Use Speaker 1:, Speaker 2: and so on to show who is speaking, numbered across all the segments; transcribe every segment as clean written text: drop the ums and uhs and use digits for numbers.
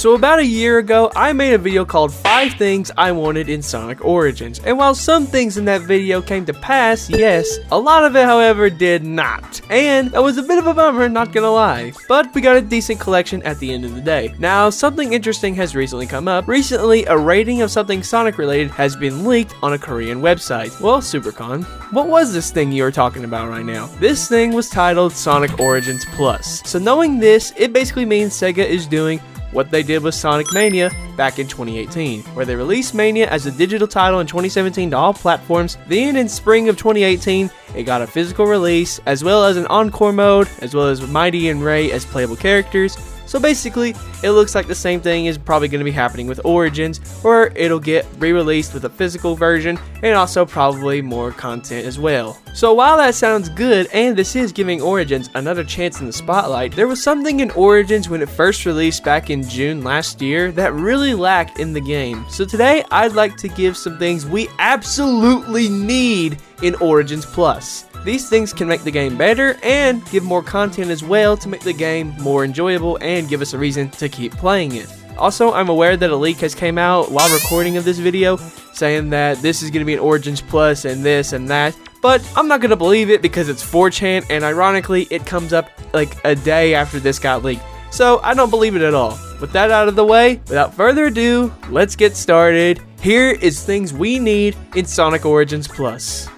Speaker 1: So about a year ago, I made a video called 5 Things I Wanted in Sonic Origins. And while some things in that video came to pass, yes, a lot of it, however, did not. And that was a bit of a bummer, not gonna lie. But we got a decent collection at the end of the day. Now, something interesting has recently come up. Recently, a rating of something Sonic related has been leaked on a Korean website. Well, SuperCon, what was this thing you were talking about right now? This thing was titled Sonic Origins Plus. So knowing this, it basically means Sega is doing what they did with Sonic Mania back in 2018, where they released Mania as a digital title in 2017 to all platforms. Then in spring of 2018, it got a physical release, as well as an encore mode, as well as Mighty and Ray as playable characters. So basically, it looks like the same thing is probably going to be happening with Origins, where it'll get re-released with a physical version and also probably more content as well. So while that sounds good, and this is giving Origins another chance in the spotlight, there was something in Origins when it first released back in June last year that really lacked in the game. So today, I'd like to give some things we absolutely need in Origins Plus. These things can make the game better and give more content as well to make the game more enjoyable and give us a reason to keep playing it. Also, I'm aware that a leak has came out while recording of this video saying that this is going to be an Origins Plus and this and that, but I'm not going to believe it because it's 4chan, and ironically it comes up like a day after this got leaked. So I don't believe it at all. With that out of the way, without further ado, let's get started. Here is things we need in Sonic Origins Plus.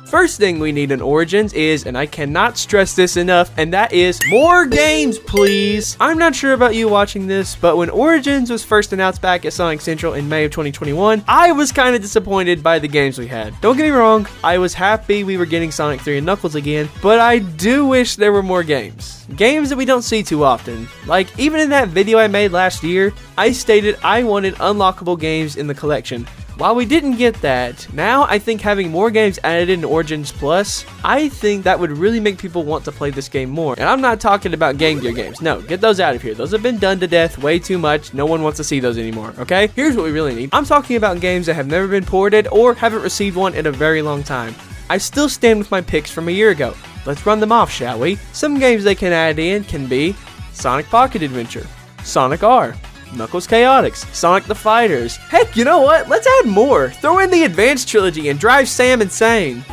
Speaker 1: First thing we need in Origins is, and I cannot stress this enough, and that is more games, please. I'm not sure about you watching this, but when Origins was first announced back at Sonic Central in May of 2021, I was kind of disappointed by the games we had. Don't get me wrong, I was happy we were getting Sonic 3 and Knuckles again, but I do wish there were more games. Games that we don't see too often. Like, even in that video I made last year, I stated I wanted unlockable games in the collection. While we didn't get that, now I think having more games added in Origins Plus, I think that would really make people want to play this game more. And I'm not talking about Game Gear games. No, get those out of here. Those have been done to death way too much. No one wants to see those anymore, okay? Here's what we really need. I'm talking about games that have never been ported or haven't received one in a very long time. I still stand with my picks from a year ago. Let's run them off, shall we? Some games they can add in can be Sonic Pocket Adventure, Sonic R, Knuckles Chaotix, Sonic the Fighters. Heck, you know what? Let's add more. Throw in the Advanced Trilogy and drive Sam insane.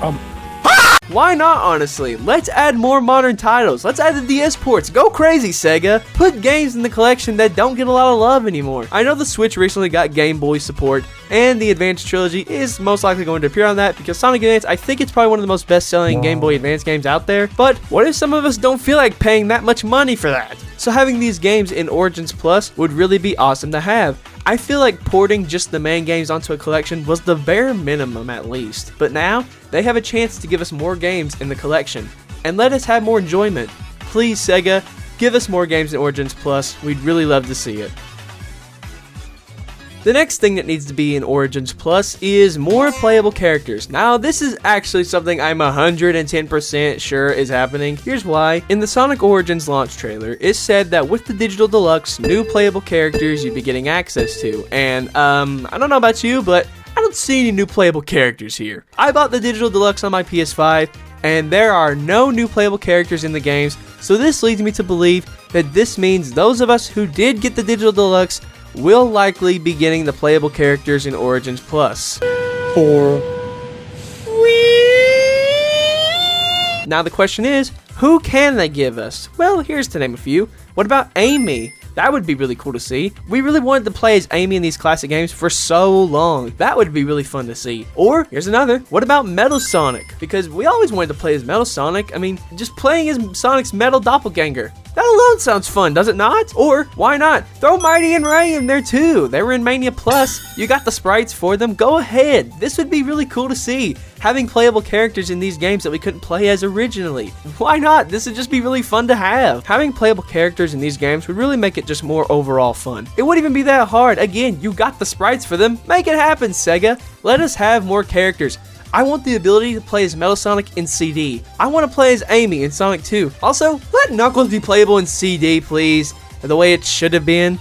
Speaker 1: Why not, honestly? Let's add more modern titles. Let's add the DS ports. Go crazy, Sega. Put games in the collection that don't get a lot of love anymore. I know the Switch recently got Game Boy support, and the Advanced Trilogy is most likely going to appear on that because Sonic Advance, I think it's probably one of the most best-selling Game Boy Advance games out there. But what if some of us don't feel like paying that much money for that? So having these games in Origins Plus would really be awesome to have. I feel like porting just the main games onto a collection was the bare minimum at least. But now, they have a chance to give us more games in the collection and let us have more enjoyment. Please, Sega, give us more games in Origins Plus. We'd really love to see it. The next thing that needs to be in Origins Plus is more playable characters. Now, this is actually something I'm 110% sure is happening. Here's why. In the Sonic Origins launch trailer, it said that with the Digital Deluxe, new playable characters you'd be getting access to. And, I don't know about you, but I don't see any new playable characters here. I bought the Digital Deluxe on my PS5, and there are no new playable characters in the games, so this leads me to believe that this means those of us who did get the Digital Deluxe will likely be getting the playable characters in Origins Plus. For free! Now the question is, who can they give us? Well, here's to name a few. What about Amy? That would be really cool to see. We really wanted to play as Amy in these classic games for so long. That would be really fun to see. Or, here's another. What about Metal Sonic? Because we always wanted to play as Metal Sonic. I mean, just playing as Sonic's metal doppelganger. That alone sounds fun, does it not? Or, why not? Throw Mighty and Ray in there too. They were in Mania Plus. You got the sprites for them. Go ahead. This would be really cool to see. Having playable characters in these games that we couldn't play as originally. Why not? This would just be really fun to have. Having playable characters in these games would really make it just more overall fun. It wouldn't even be that hard. Again, you got the sprites for them. Make it happen, Sega. Let us have more characters. I want the ability to play as Metal Sonic in CD. I want to play as Amy in Sonic 2. Also, let Knuckles be playable in CD, please. The way it should have been.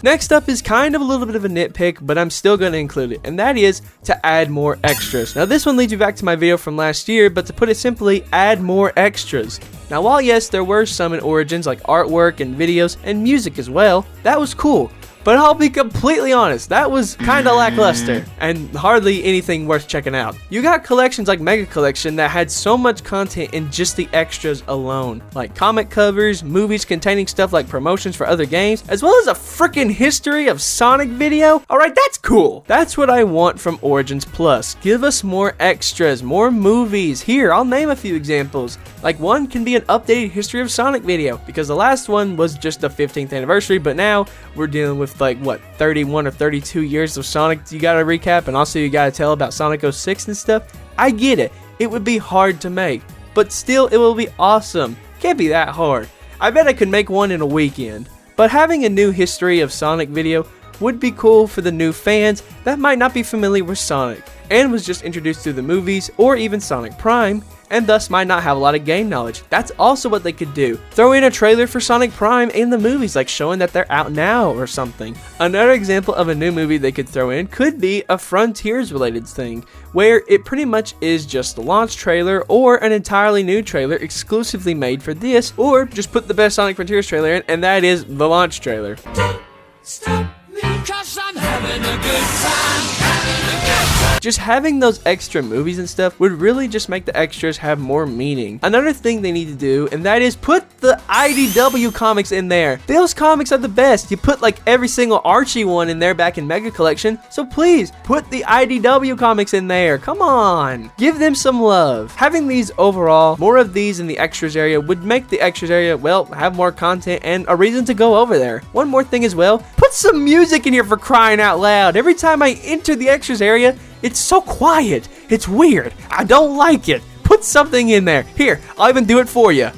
Speaker 1: Next up is kind of a little bit of a nitpick, but I'm still going to include it, and that is to add more extras. Now this one leads you back to my video from last year, but to put it simply, add more extras. Now while yes, there were some in Origins like artwork and videos and music as well, that was cool. But I'll be completely honest, that was kinda lackluster, and hardly anything worth checking out. You got collections like Mega Collection that had so much content in just the extras alone, like comic covers, movies containing stuff like promotions for other games, as well as a freaking history of Sonic video. Alright, that's cool. That's what I want from Origins Plus. Give us more extras, more movies. Here, I'll name a few examples. Like one can be an updated history of Sonic video, because the last one was just the 15th anniversary, but now we're dealing with like what, 31 or 32 years of Sonic you gotta recap, and also you gotta tell about Sonic 06 and stuff. I get it, it would be hard to make, but still it will be awesome. Can't be that hard. I bet I could make one in a weekend. But having a new history of Sonic video would be cool for the new fans that might not be familiar with Sonic and was just introduced through the movies or even Sonic Prime, and thus might not have a lot of game knowledge. That's also what they could do. Throw in a trailer for Sonic Prime in the movies, like showing that they're out now or something. Another example of a new movie they could throw in could be a Frontiers related thing, where it pretty much is just the launch trailer or an entirely new trailer exclusively made for this, or just put the best Sonic Frontiers trailer in, and that is the launch trailer.
Speaker 2: Don't stop me, 'cause I'm having a good time, having a good time.
Speaker 1: Just having those extra movies and stuff would really just make the extras have more meaning. Another thing they need to do, and that is put the IDW comics in there. Those comics are the best. You put like every single Archie one in there back in Mega Collection, so please put the IDW comics in there. Come on, give them some love. Having these overall, more of these in the extras area would make the extras area, well, have more content and a reason to go over there. One more thing as well, put some music in here for crying out loud. Every time I enter the extras area, it's so quiet. It's weird. I don't like it. Put something in there. Here, I'll even do it for you.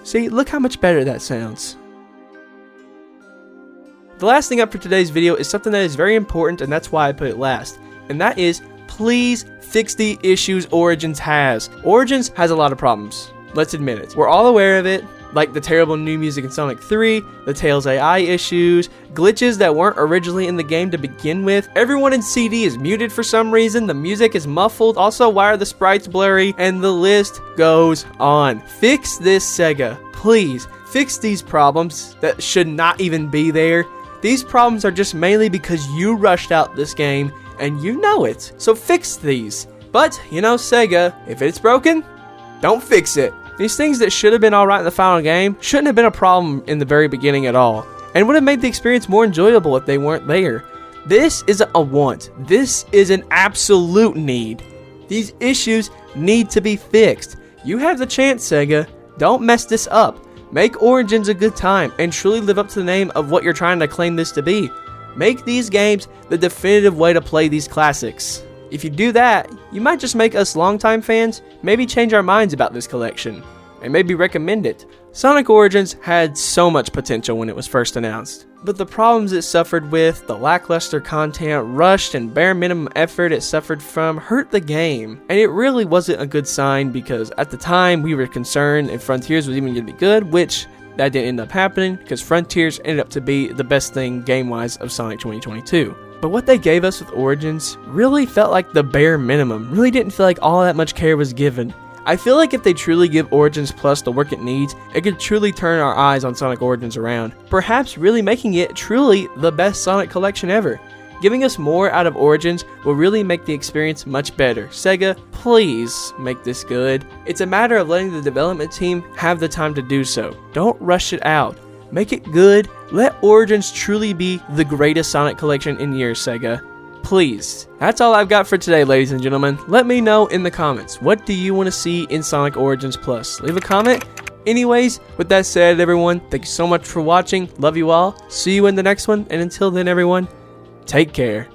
Speaker 1: See, look how much better that sounds. The last thing up for today's video is something that is very important, and that's why I put it last. And that is, please fix the issues Origins has. Origins has a lot of problems. Let's admit it. We're all aware of it, like the terrible new music in Sonic 3, the Tails AI issues, glitches that weren't originally in the game to begin with, everyone in CD is muted for some reason, the music is muffled, also why are the sprites blurry, and the list goes on. Fix this, Sega. Please, fix these problems that should not even be there. These problems are just mainly because you rushed out this game, and you know it. So fix these. But, you know, Sega, if it's broken, don't fix it. These things that should have been alright in the final game shouldn't have been a problem in the very beginning at all, and would have made the experience more enjoyable if they weren't there. This isn't a want. This is an absolute need. These issues need to be fixed. You have the chance, Sega. Don't mess this up. Make Origins a good time and truly live up to the name of what you're trying to claim this to be. Make these games the definitive way to play these classics. If you do that, you might just make us longtime fans maybe change our minds about this collection, and maybe recommend it. Sonic Origins had so much potential when it was first announced, but the problems it suffered with, the lackluster content, rushed and bare minimum effort it suffered from hurt the game, and it really wasn't a good sign because at the time we were concerned if Frontiers was even going to be good, which that didn't end up happening because Frontiers ended up to be the best thing game-wise of Sonic 2022. But what they gave us with Origins really felt like the bare minimum, really didn't feel like all that much care was given. I feel like if they truly give Origins Plus the work it needs, it could truly turn our eyes on Sonic Origins around, perhaps really making it truly the best Sonic collection ever. Giving us more out of Origins will really make the experience much better. Sega, please make this good. It's a matter of letting the development team have the time to do so. Don't rush it out. Make it good. Let Origins truly be the greatest Sonic collection in years, Sega. Please. That's all I've got for today, ladies and gentlemen. Let me know in the comments. What do you want to see in Sonic Origins Plus? Leave a comment. Anyways, with that said, everyone, thank you so much for watching. Love you all. See you in the next one. And until then, everyone, take care.